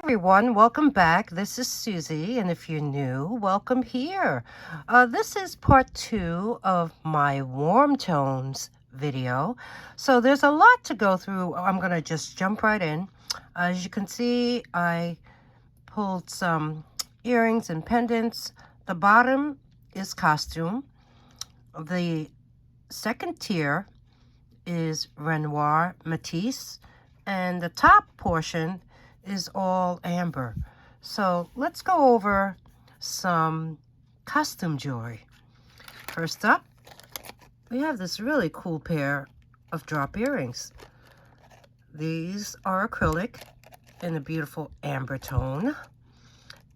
Everyone, welcome back. This is Susie, and if you're new, welcome here. This is part 2 of my warm tones video. So there's a lot to go through. I'm going to just jump right in. As you can see, I pulled some earrings and pendants. The bottom is costume. The second tier is RENOIR Matisse, and the top portion is all amber. So let's go over some custom jewelry. First up, we have this really cool pair of drop earrings. These are acrylic in a beautiful amber tone,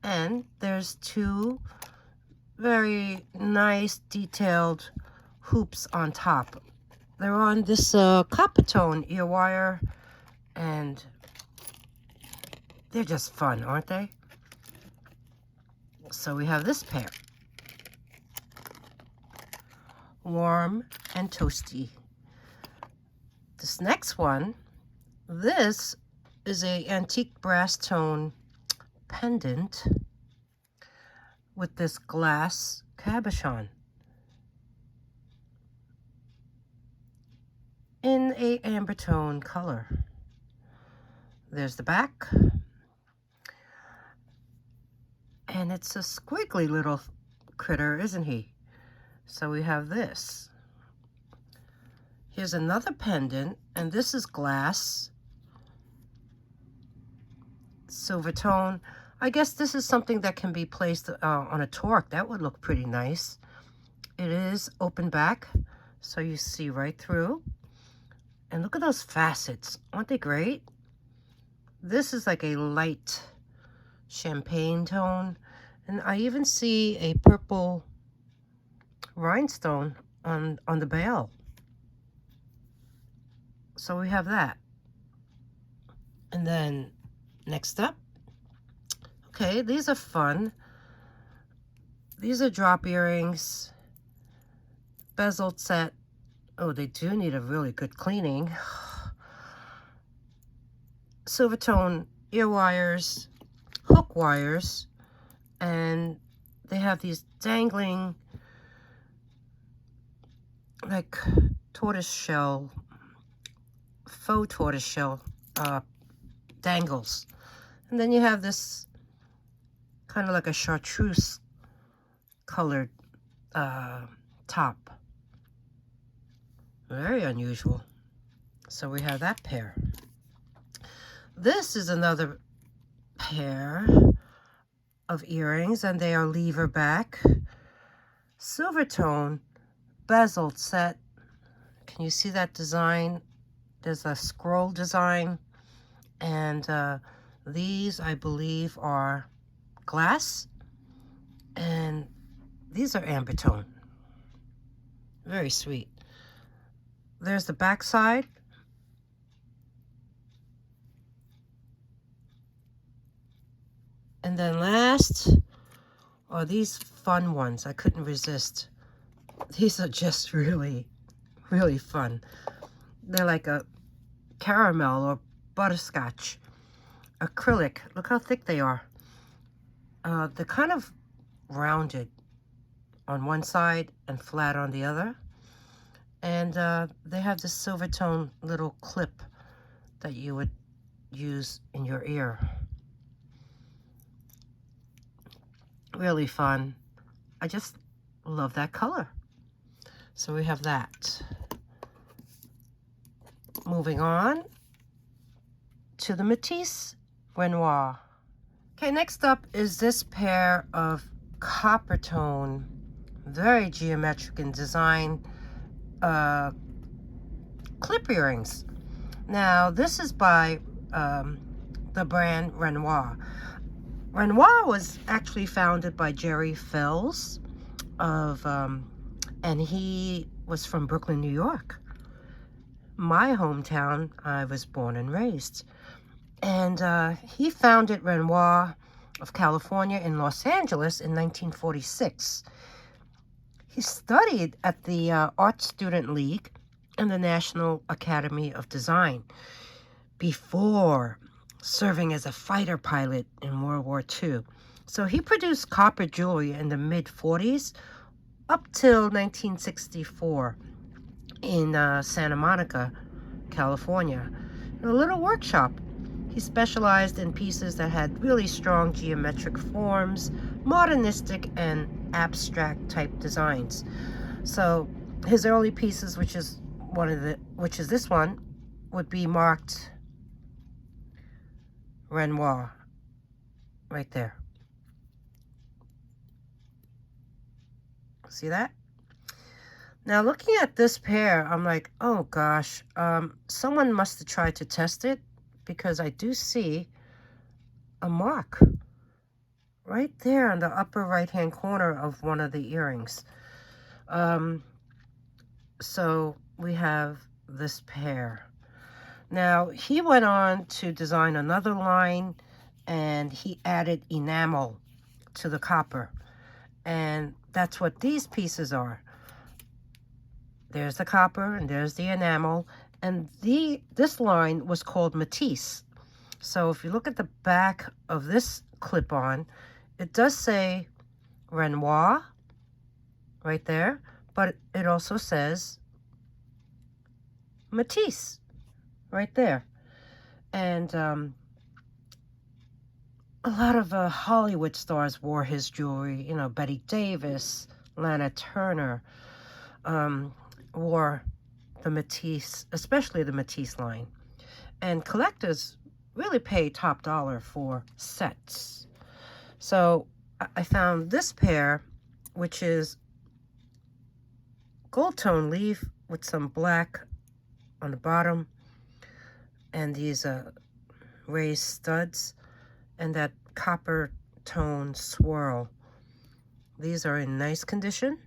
and there's two very nice detailed hoops on top. They're on this copper tone ear wire, and they're just fun, aren't they? So we have this pair. Warm and toasty. This next one, this is a antique brass tone pendant with this glass cabochon in a amber tone color. There's the back. And it's a squiggly little critter, isn't he? So we have this. Here's another pendant, and this is glass. Silver tone. I guess this is something that can be placed on a torque. That would look pretty nice. It is open back, so you see right through. And look at those facets. Aren't they great? This is like a light champagne tone, and I even see a purple rhinestone on the bail. So we have that. And then next up, okay, these are fun. These are drop earrings, bezeled set. Oh, they do need a really good cleaning. Silver tone ear wires, hook wires, and they have these dangling like tortoiseshell, faux tortoiseshell dangles. And then you have this kind of like a chartreuse colored top. Very unusual. So we have that pair. This is another pair of earrings, and they are lever back, silver tone, bezeled set. Can you see that design? There's a scroll design, and these I believe are glass, and these are amber tone. Very sweet. There's the back side. And then last are these fun ones. I couldn't resist. These are just really, really fun. They're like a caramel or butterscotch. Acrylic. Look how thick they are. They're kind of rounded on one side and flat on the other. And they have this silver tone little clip that you would use in your ear. Really fun. I just love that color. So we have that. Moving on to the Matisse Renoir. Okay, next up is this pair of copper tone, very geometric in design, clip earrings. Now, this is by the brand RENOIR. RENOIR was actually founded by Jerry Fells and he was from Brooklyn, New York. My hometown, I was born and raised. And he founded RENOIR of California in Los Angeles in 1946. He studied at the Art Student League and the National Academy of Design before serving as a fighter pilot in World War II. So he produced copper jewelry in the mid-40s up till 1964 in Santa Monica, California, in a little workshop. He specialized in pieces that had really strong geometric forms, modernistic and abstract type designs. So his early pieces, which is this one, would be marked RENOIR right there. See that? Now looking at this pair, I'm like, oh gosh, someone must have tried to test it, because I do see a mark right there on the upper right hand corner of one of the earrings. So we have this pair. Now he went on to design another line, and he added enamel to the copper, and that's what these pieces are. There's the copper and there's the enamel, and this line was called MATISSE. So if you look at the back of this clip-on, it does say RENOIR right there, but it also says MATISSE right there. And a lot of Hollywood stars wore his jewelry. You know, Betty Davis, Lana Turner wore the MATISSE, especially the MATISSE line. And collectors really pay top dollar for sets. So I found this pair, which is gold tone leaf with some black on the bottom, and these raised studs, and that copper tone swirl. These are in nice condition.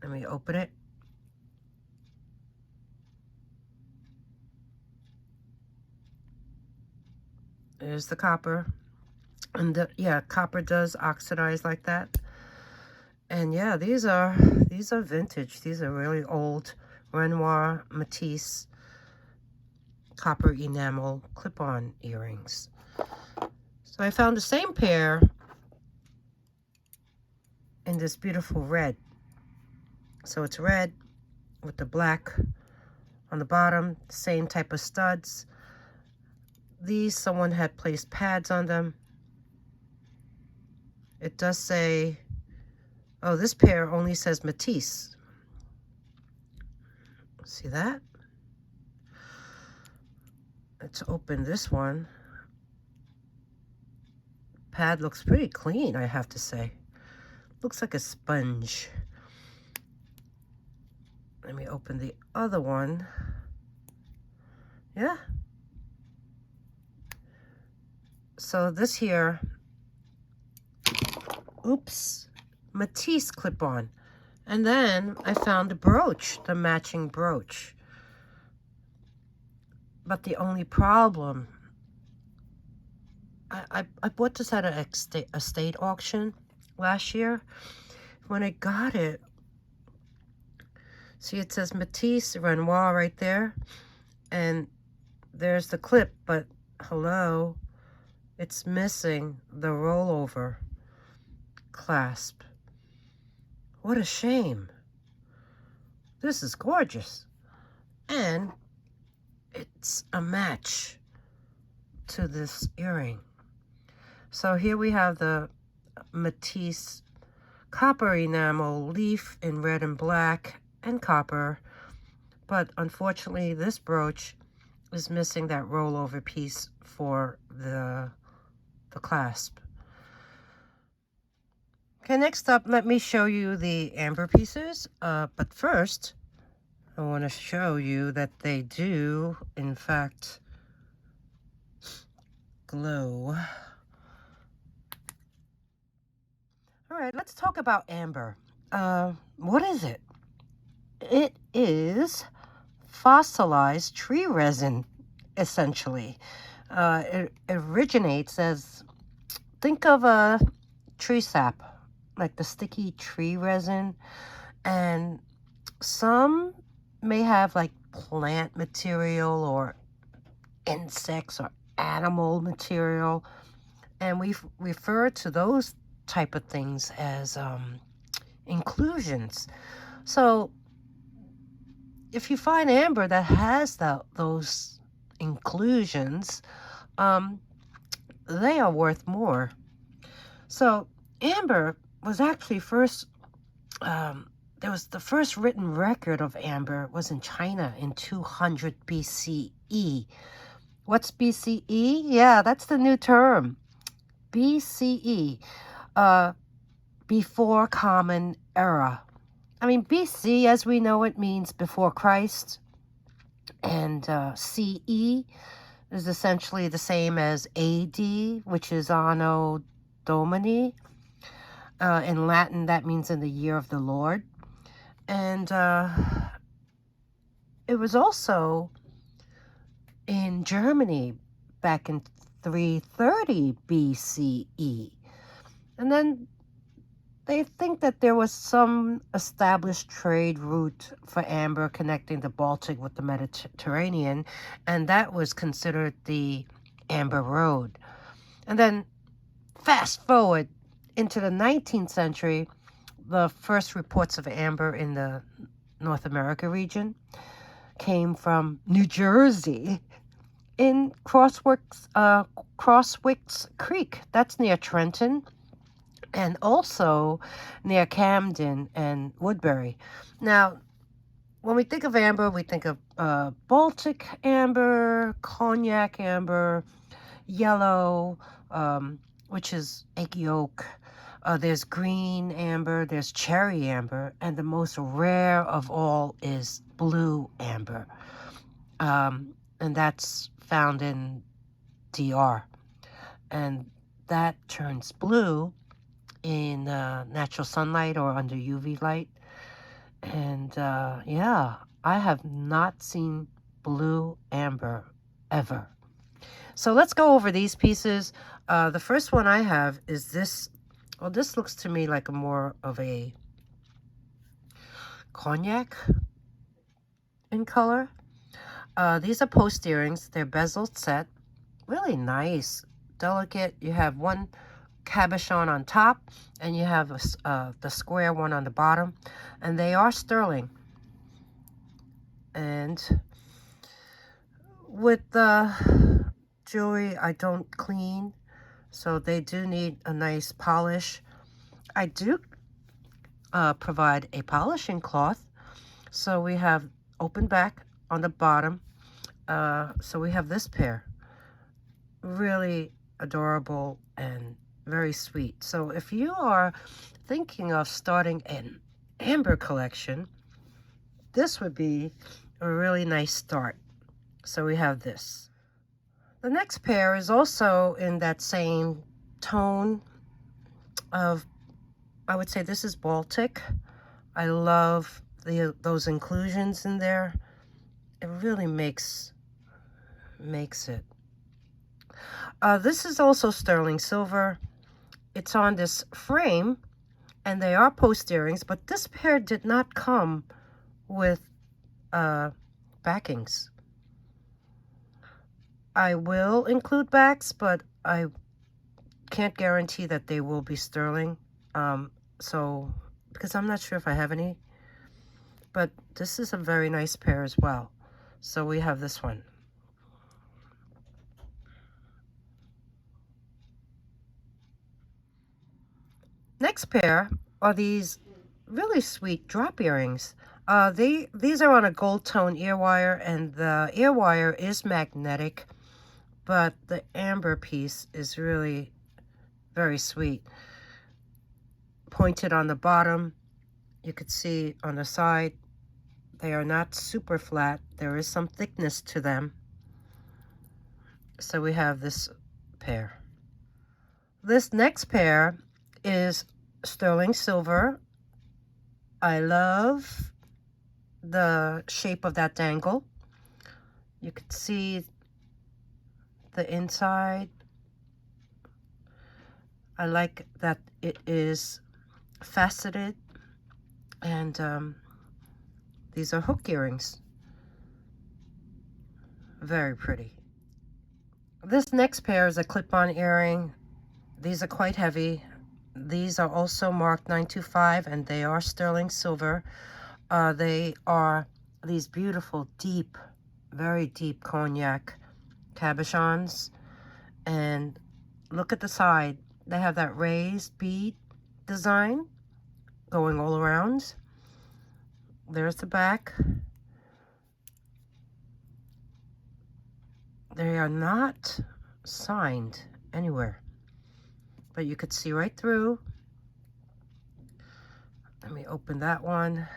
Let me open it. There's the copper. And yeah, copper does oxidize like that. And yeah, these are vintage. These are really old RENOIR MATISSE copper enamel clip-on earrings. So I found the same pair in this beautiful red. So it's red with the black on the bottom, same type of studs. These, someone had placed pads on them. It does say, oh, this pair only says MATISSE. See that? Let's open this one. Pad looks pretty clean, I have to say. Looks like a sponge. Let me open the other one. Yeah. So this here, oops, MATISSE clip-on. And then I found the brooch, the matching brooch. But the only problem, I bought this at a estate auction last year. When I got it, see, it says MATISSE RENOIR right there, and there's the clip, but hello, it's missing the rollover clasp. What a shame. This is gorgeous, and it's a match to this earring. So here we have the MATISSE copper enamel leaf in red and black and copper, but unfortunately this brooch is missing that rollover piece for the clasp. Okay, next up, let me show you the amber pieces, but first I want to show you that they do in fact glow. All right, let's talk about amber. What is it? It is fossilized tree resin, essentially. It originates as, think of a tree sap, like the sticky tree resin, and some may have like plant material or insects or animal material. And we refer to those type of things as inclusions. So if you find amber that has those inclusions, they are worth more. So amber was actually first, there was the first written record of amber was in China in 200 BCE. What's BCE? Yeah, that's the new term. BCE, before Common Era. I mean, BC, as we know it, means before Christ, and CE is essentially the same as AD, which is Anno Domini. In Latin, that means in the year of the Lord. And it was also in Germany back in 330 BCE. And then they think that there was some established trade route for amber connecting the Baltic with the Mediterranean, and that was considered the Amber Road. And then fast forward into the 19th century, the first reports of amber in the North America region came from New Jersey in Crosswicks Creek. That's near Trenton, and also near Camden and Woodbury. Now, when we think of amber, we think of Baltic amber, cognac amber, yellow, which is egg yolk. There's green amber, there's cherry amber, and the most rare of all is blue amber. And that's found in DR. And that turns blue in natural sunlight or under UV light. And yeah, I have not seen blue amber ever. So let's go over these pieces. The first one I have is this. Well, this looks to me like more of a cognac in color. These are post earrings. They're bezeled set. Really nice, delicate. You have one cabochon on top, and you have the square one on the bottom, and they are sterling. And with the jewelry, I don't clean, so they do need a nice polish. I do provide a polishing cloth, so we have open back on the bottom. So we have this pair, really adorable and very sweet. So if you are thinking of starting an amber collection, this would be a really nice start. So we have this. The next pair is also in that same tone of, I would say this is Baltic. I love those inclusions in there. It really makes it. This is also sterling silver. It's on this frame, and they are post earrings, but this pair did not come with backings. I will include backs, but I can't guarantee that they will be sterling. So, because I'm not sure if I have any, but this is a very nice pair as well. So we have this one. Next pair are these really sweet drop earrings. These are on a gold tone ear wire, and the ear wire is magnetic, but the amber piece is really very sweet. Pointed on the bottom, you could see on the side, they are not super flat. There is some thickness to them. So we have this pair. This next pair is sterling silver. I love the shape of that dangle. You can see the inside. I like that it is faceted, and these are hook earrings. Very pretty. This next pair is a clip-on earring. These are quite heavy. These are also marked 925, and they are sterling silver. They are these beautiful, deep, very deep cognac cabochons. And look at the side. They have that raised bead design going all around. There's the back. They are not signed anywhere, but you could see right through. Let me open that one.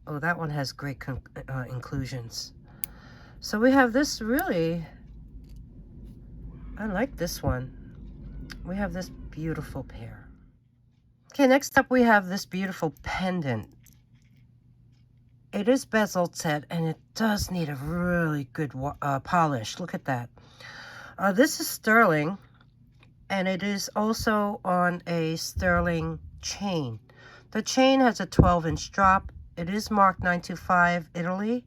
Oh, that one has great inclusions. So we have this really, I like this one. We have this beautiful pair. Okay, next up we have this beautiful pendant. It is bezeled set, and it does need a really good polish. Look at that. This is sterling, and it is also on a sterling chain. The chain has a 12-inch drop. It is marked 925 Italy.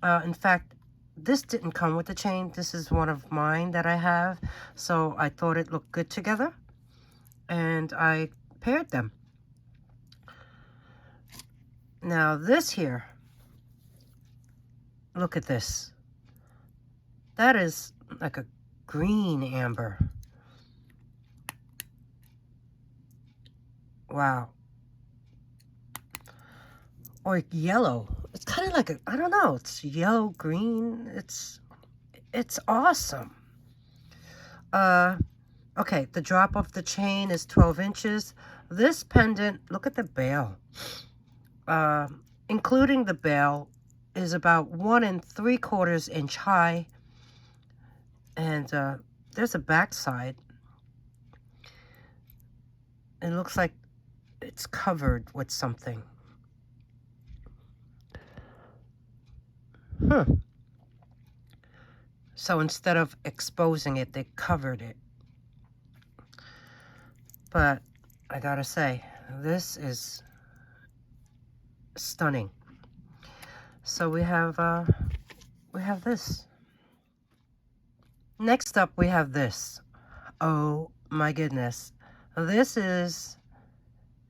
In fact, this didn't come with the chain. This is one of mine that I have, so I thought it looked good together, and I paired them. Now this here, look at this. That is like a green amber. Wow. Or yellow. It's kind of like a, I don't know, it's yellow green. It's awesome. Okay, the drop of the chain is 12 inches. This pendant, look at the bail. Including the bail, is about 1 3/4 inch high, and there's a back side. It looks like it's covered with something. So instead of exposing it, they covered it. But I gotta say, this is stunning. So we have this. Next up we have this. Oh my goodness. This is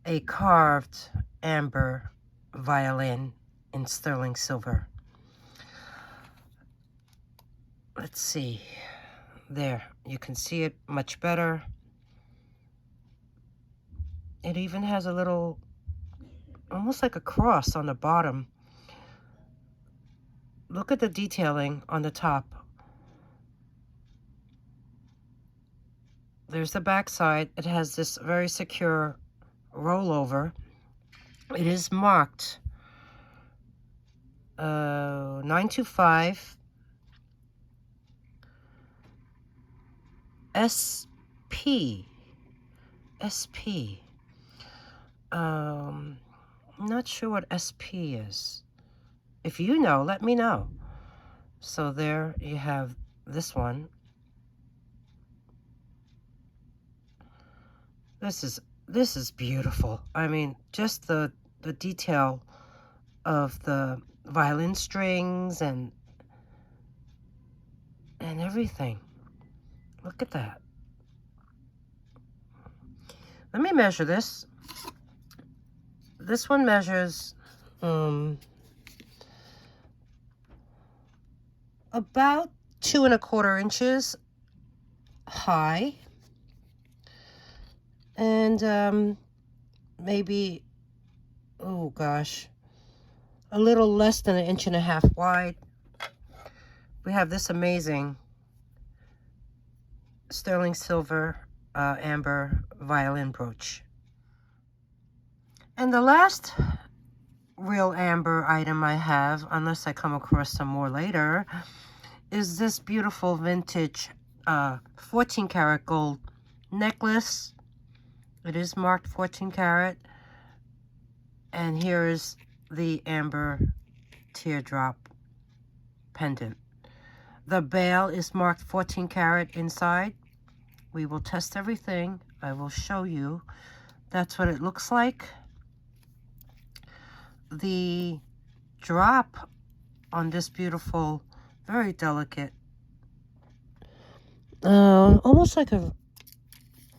a carved amber violin in sterling silver. Let's see. There, you can see it much better. It even has a little, almost like a cross on the bottom. Look at the detailing on the top. There's the back side. It has this very secure rollover. It is marked 925 SP. I'm not sure what SP is. If you know, let me know. So there you have this one. This is beautiful. I mean, just the detail of the violin strings and everything. Look at that. Let me measure this. This one measures about 2 1/4 inches high, and maybe, oh gosh, a little less than 1.5 inches wide. We have this amazing sterling silver amber violin brooch. And the last real amber item I have, unless I come across some more later, is this beautiful vintage 14 karat gold necklace. It is marked 14 karat. And here is the amber teardrop pendant. The bail is marked 14 karat inside. We will test everything. I will show you. That's what it looks like. The drop on this beautiful Very delicate. Almost like a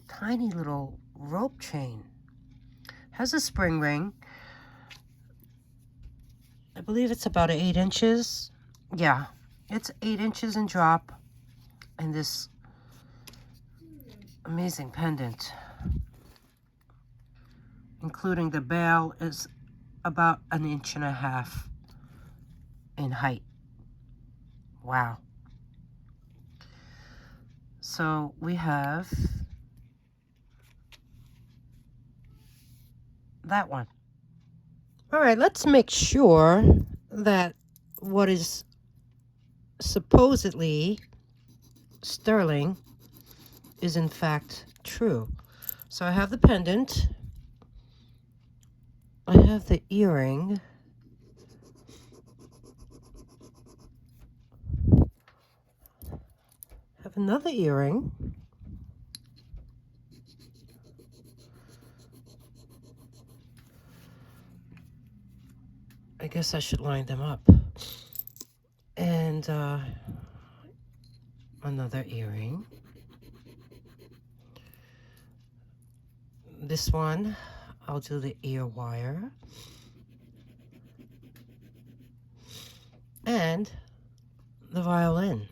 tiny little rope chain. Has a spring ring. I believe it's about 8 inches. Yeah, it's 8 inches in drop. And this amazing pendant, including the bail, is about 1.5 inches in height. Wow. So we have that one. All right, let's make sure that what is supposedly sterling is in fact true. So I have the pendant. I have the earring. I have another earring. I guess I should line them up. And another earring. This one, I'll do the ear wire. And the violin.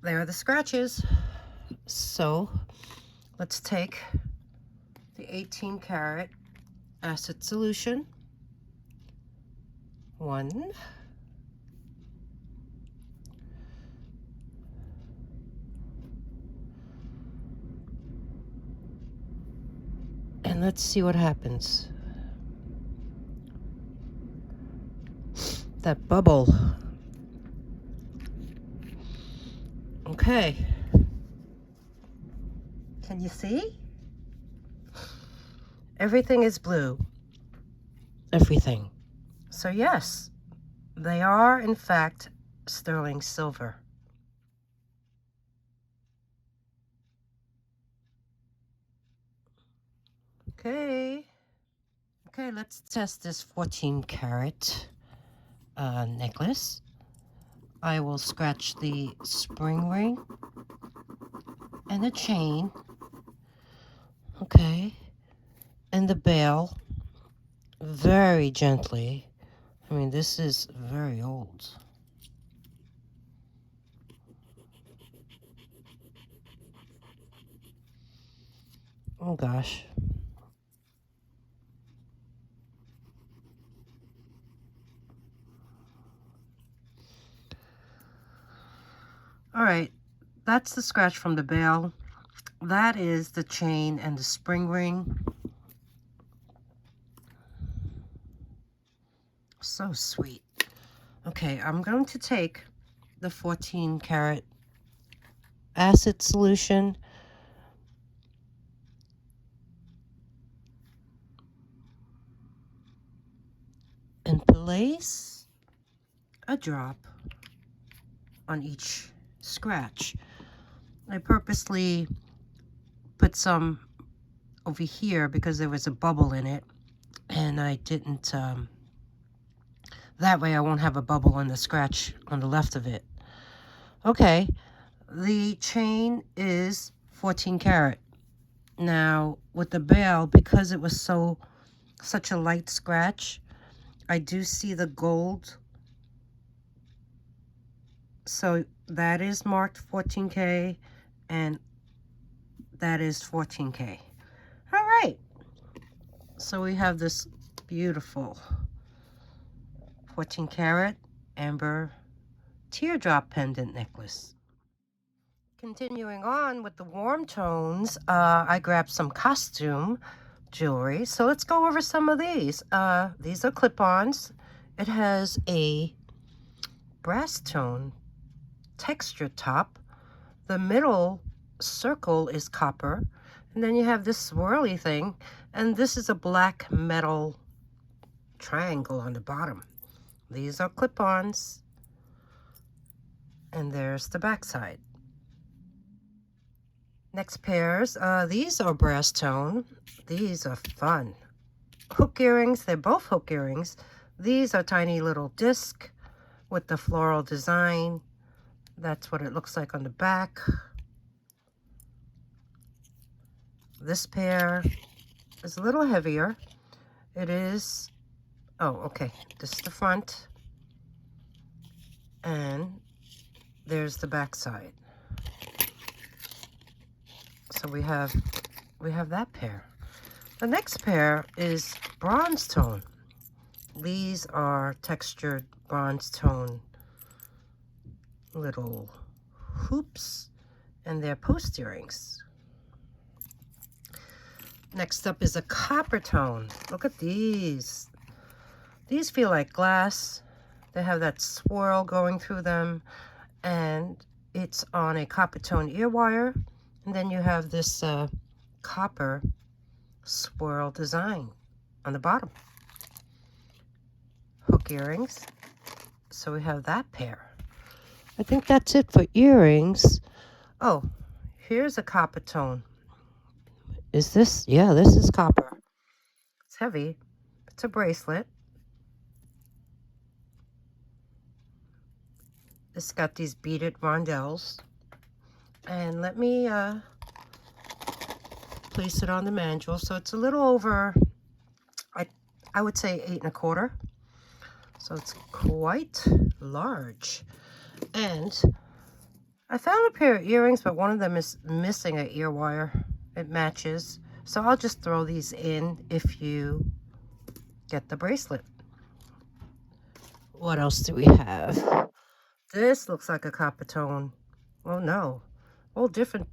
There are the scratches. So let's take the 18 karat acid solution. 1. And let's see what happens. That bubble. Okay. Can you see? Everything is blue. Everything. So yes, they are in fact sterling silver. Okay. Okay, let's test this 14 karat necklace. I will scratch the spring ring and the chain. Okay. And the bail very gently. I mean, this is very old. Oh gosh. All right, that's the scratch from the bail. That is the chain and the spring ring. So sweet. Okay, I'm going to take the 14 karat acid solution and place a drop on each scratch. I purposely put some over here because there was a bubble in it, and I didn't, that way I won't have a bubble on the scratch on the left of it. Okay, the chain is 14 karat. Now, with the bail, because it was such a light scratch, I do see the gold. So that is marked 14K, and that is 14K. All right. So we have this beautiful 14 karat amber teardrop pendant necklace. Continuing on with the warm tones, I grabbed some costume jewelry. So let's go over some of these. These are clip-ons. It has a brass tone texture top. The middle circle is copper. And then you have this swirly thing. And this is a black metal triangle on the bottom. These are clip-ons. And there's the back side. Next pairs, these are brass tone. These are fun. Hook earrings, they're both hook earrings. These are tiny little disc with the floral design. That's what it looks like on the back. This pair is a little heavier. It is, oh, okay, this is the front. And there's the back side. So we have that pair. The next pair is bronze tone. These are textured bronze tone little hoops, and they're post earrings. Next up is a copper tone. Look at these. These feel like glass. They have that swirl going through them, and it's on a copper tone ear wire. And then you have this copper swirl design on the bottom. Hook earrings. So we have that pair. I think that's it for earrings. Oh, here's a copper tone. Is this? Yeah, this is copper. It's heavy. It's a bracelet. It's got these beaded rondelles. And let me place it on the manual. So it's a little over, I would say 8 1/4. So it's quite large. And I found a pair of earrings, but one of them is missing an ear wire. It matches. So I'll just throw these in if you get the bracelet. What else do we have? This looks like a copper tone. Oh no. All different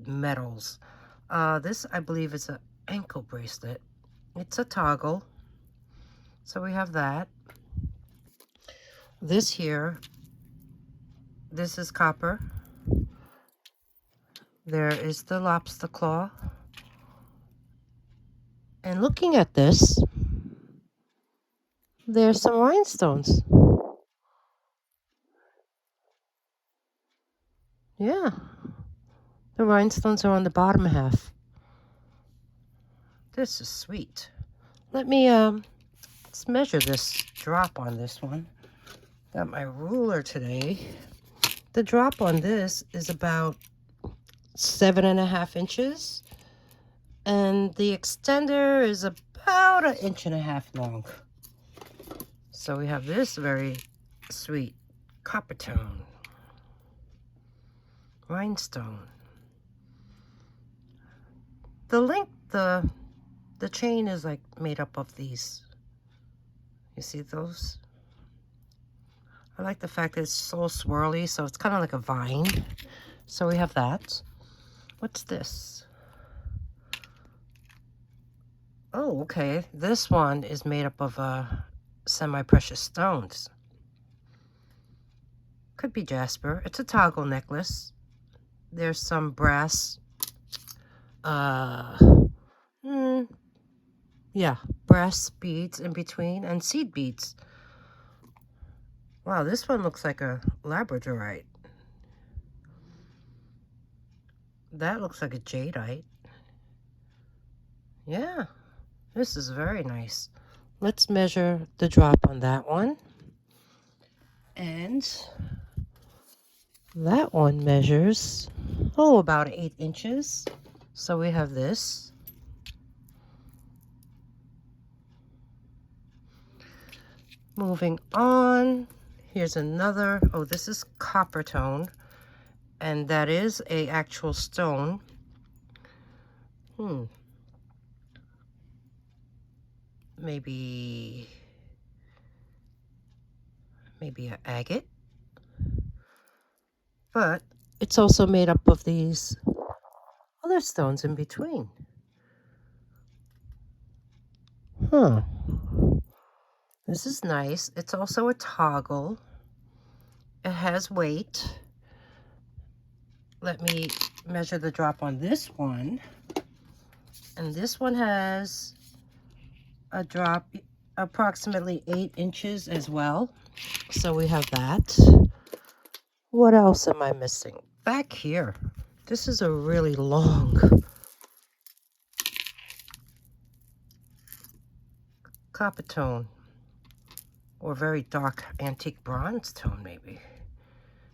metals. This, I believe, is an ankle bracelet. It's a toggle. So we have that. This here, this is copper. There is the lobster claw. And looking at this, there's some rhinestones. Yeah. The rhinestones are on the bottom half. This is sweet. Let me let's measure this drop on this one. Got my ruler today. The drop on this is about 7.5 inches, and the extender is about 1.5 inches long. So we have this very sweet copper tone rhinestone. The length, the chain is like made up of these. You see those? I like the fact that it's so swirly, so it's kind of like a vine. So we have that. What's this? Oh, okay. This one is made up of semi-precious stones. Could be jasper. It's a toggle necklace. There's some brass, yeah, brass beads in between and seed beads. Wow, this one looks like a labradorite. That looks like a jadeite. Yeah, this is very nice. Let's measure the drop on that one. And that one measures, oh, about 8 inches. So we have this. Moving on, here's another, oh, this is copper tone, and that is a actual stone. Maybe an agate. But it's also made up of these other stones in between. This is nice. It's also a toggle. It has weight. Let me measure the drop on this one. And this one has a drop approximately 8 inches as well. So we have that. What else am I missing? Back here, This is a really long copper tone, or very dark antique bronze tone maybe.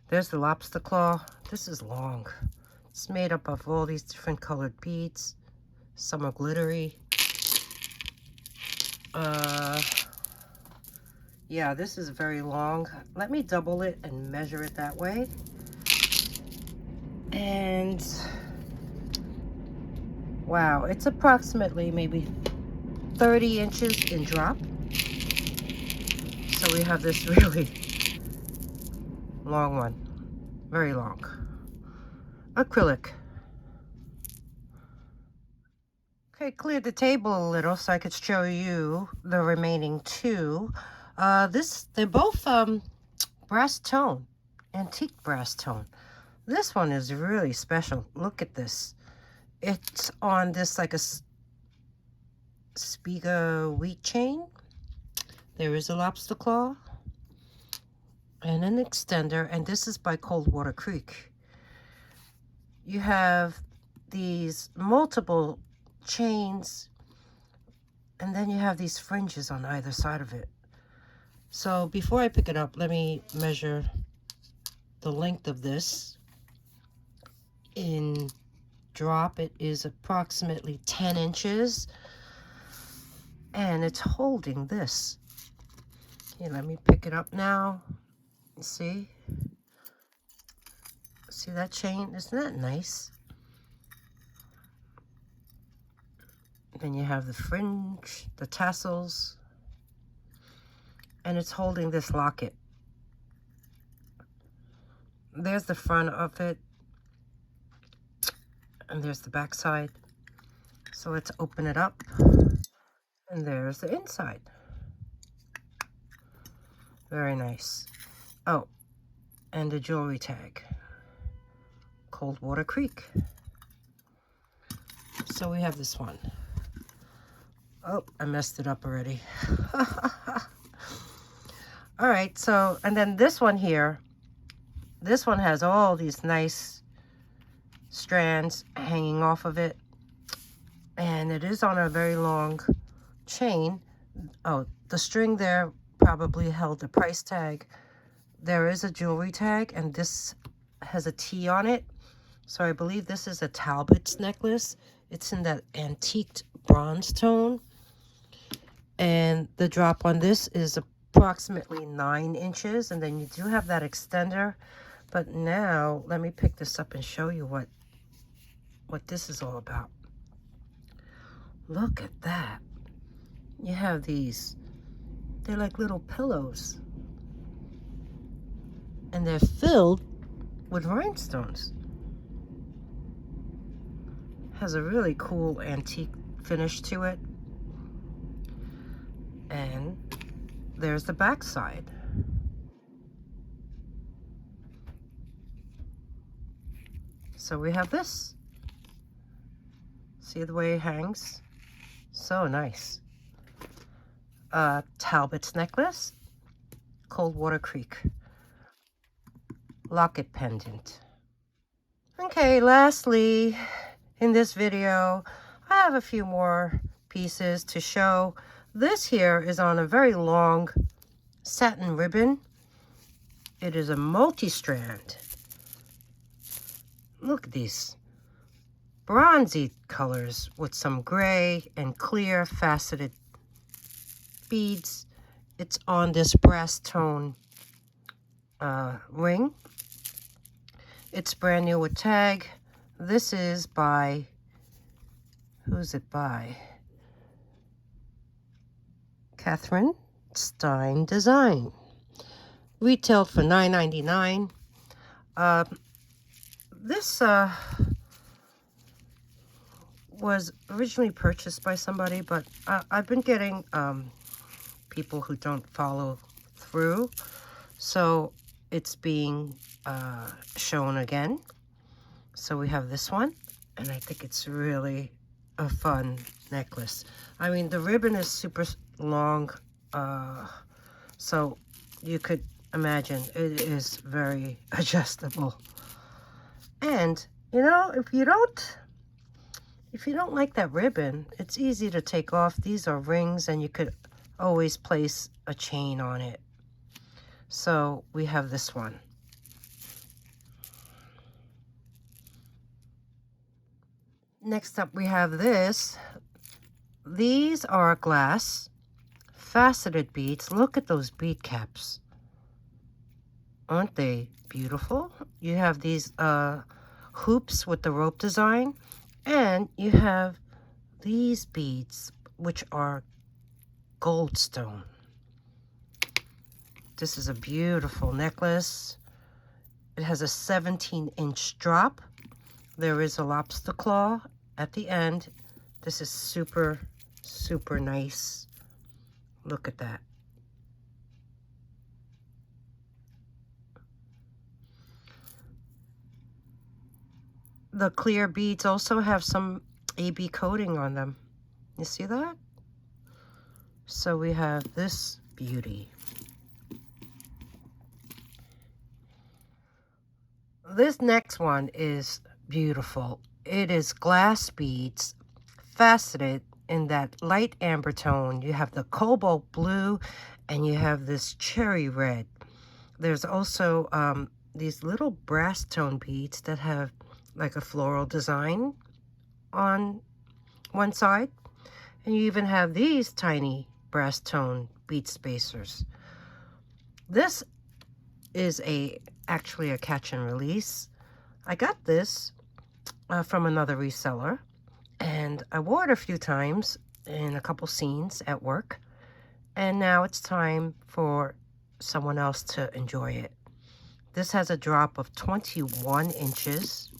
There's the lobster claw. This is long. It's made up of all these different colored beads. Some are glittery. Yeah, this is very long. Let me double it and measure it that way. And wow, it's approximately maybe 30 inches in drop. So we have this really long one, very long. Acrylic. Okay, cleared the table a little so I could show you the remaining two. They're both brass tone, antique brass tone. This one is really special. Look at this. It's on this like a Spiga wheat chain. There is a lobster claw and an extender, and this is by Coldwater Creek. You have these multiple chains, and then you have these fringes on either side of it. So before I pick it up, let me measure the length of this. In drop, it is approximately 10 inches, and it's holding this. Okay, let me pick it up now. See that chain? Isn't that nice? Then you have the fringe, the tassels, and it's holding this locket. There's the front of it, and there's the back side. So let's open it up, and there's the inside. Very nice. Oh, and the jewelry tag, Coldwater Creek. So we have this one. Oh, I messed it up already. All right, so, and then this one here, this one has all these nice strands hanging off of it. And it is on a very long chain. Oh, the string there probably held the price tag. There is a jewelry tag, and this has a T on it. So I believe this is a Talbot's necklace. It's in that antiqued bronze tone. And the drop on this is approximately 9 inches. And then you do have that extender. But now, let me pick this up and show you what this is all about. Look at that. You have these. They're like little pillows. And they're filled with rhinestones. Has a really cool antique finish to it. And there's the back side. So we have this. See the way it hangs? So nice. Talbot's necklace, Coldwater Creek. Locket pendant. Okay, lastly, in this video, I have a few more pieces to show. This here is on a very long satin ribbon. It is a multi-strand. Look at these bronzy colors with some gray and clear faceted beads. It's on this brass tone ring. It's brand new with tag. This is by, who's it by? Catherine Stein Design. Retailed for $9.99. This was originally purchased by somebody, but I've been getting people who don't follow through, so it's being shown again. So we have this one, and I think it's really a fun necklace. I mean, the ribbon is super long, so you could imagine it is very adjustable. And You know, if you don't like that ribbon, it's easy to take off. These are rings, and you could always place a chain on it. So we have this one. Next up, we have this. These are glass faceted beads. Look at those bead caps. Aren't they beautiful? You have these hoops with the rope design, and you have these beads, which are goldstone. This is a beautiful necklace. It has a 17-inch drop. There is a lobster claw at the end. This is super, super nice. Look at that. The clear beads also have some AB coating on them. You see that? So we have this beauty. This next one is beautiful. It is glass beads, faceted in that light amber tone. You have the cobalt blue, and you have this cherry red. There's also these little brass tone beads that have like a floral design on one side. And you even have these tiny brass tone bead spacers. This is actually a catch and release. I got this from another reseller, and I wore it a few times in a couple scenes at work, and now it's time for someone else to enjoy it. This has a drop of 21 inches.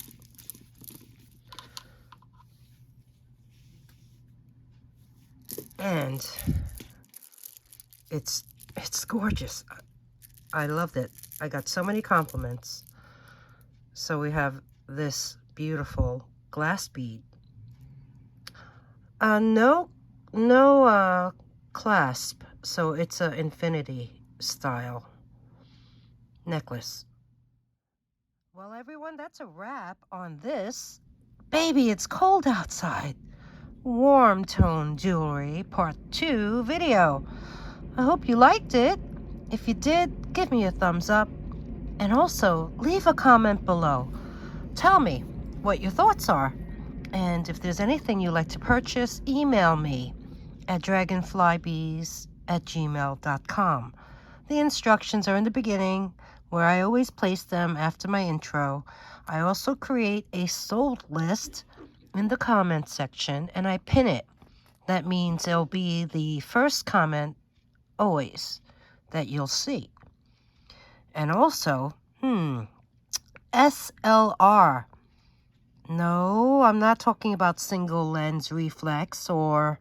And it's gorgeous. I loved it. I got so many compliments. So we have this beautiful glass bead. No clasp, so it's an infinity style necklace. Well, everyone, that's a wrap on this. Baby, it's cold outside. Warm tone jewelry part 2 video. I hope you liked it. If you did, give me a thumbs up, and also leave a comment below. Tell me what your thoughts are, and if there's anything you'd like to purchase, email me at dragonflybees@gmail.com. The instructions are in the beginning, where I always place them after my intro. I also create a sold list in the comment section, and I pin it. That means it'll be the first comment always that you'll see. And also, SLR. No, I'm not talking about single lens reflex or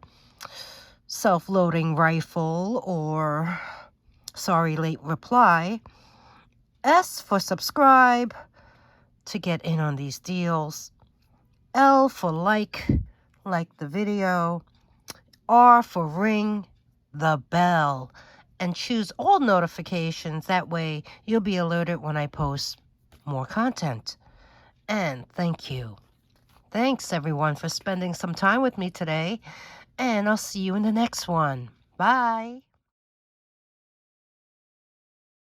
self-loading rifle or sorry late reply. S for subscribe to get in on these deals. L for like the video. R for ring the bell, and choose all notifications. That way you'll be alerted when I post more content. And thank you. Thanks everyone for spending some time with me today, and I'll see you in the next one. Bye.